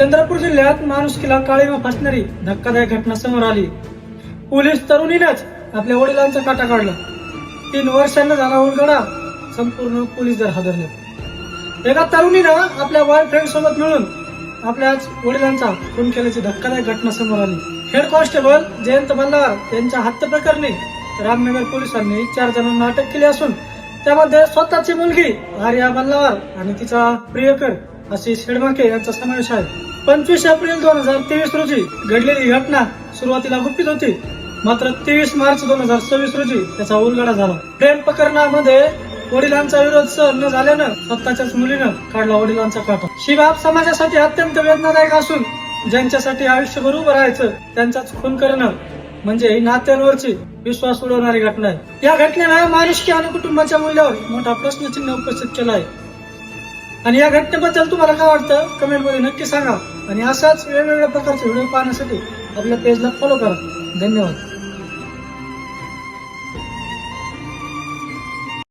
चंद्रपूर जिल्ह्यात माणुसकीला काळीमा फासणारी धक्कादायक घटना समोर आली। पोलीस तरुणीनेच आपल्या वडिलांचा काटा काढला। 3 वर्षांना झाला उलगडा, संपूर्ण पोलीस दल हादरले। एका तरुणीनं आपल्या बॉयफ्रेंड सोबत मिळून आपल्याच वडिलांचा खून केल्याची धक्कादायक घटना समोर आली। हेड कॉन्स्टेबल जयंत मल्हार यांच्या हत्या प्रकरणी रामनगर पोलिसांनी 4 जणांना अटक केली असून त्यामध्ये स्वतःची मुलगी आर्या मल्हार आणि तिचा प्रियकर आशिष हेडमाके यांचा समावेश आहे। 25 एप्रिल 2023 रोजी घडलेली घटना सुरुवातीला गुपित होती, मात्र 23 मार्च 2026 रोजी त्याचा उलगडा झाला। प्रेम प्रकरणामध्ये वडिलांचा विरोध सहन न झाल्यानं स्वतःच्याच मुलीनं काढला वडिलांचा काटा। ही बाब समाजासाठी अत्यंत वेदनादायक असून ज्यांच्यासाठी आयुष्यभर उभं राहायचं त्यांचाच खून करणं म्हणजे नात्यांवरची विश्वास उडवणारी घटना आहे। या घटनेनं माणुसकी आणि कुटुंबाच्या मूल्यावर मोठा प्रश्नचिन्ह उपस्थित केला आहे। आणि या घटनेबद्दल तुम्हाला काय वाटतं कमेंट मध्ये नक्की सांगा आणि असाच वेगवेगळ्या प्रकारचे व्हिडिओ पाहण्यासाठी आपल्या पेजला फॉलो करा। धन्यवाद।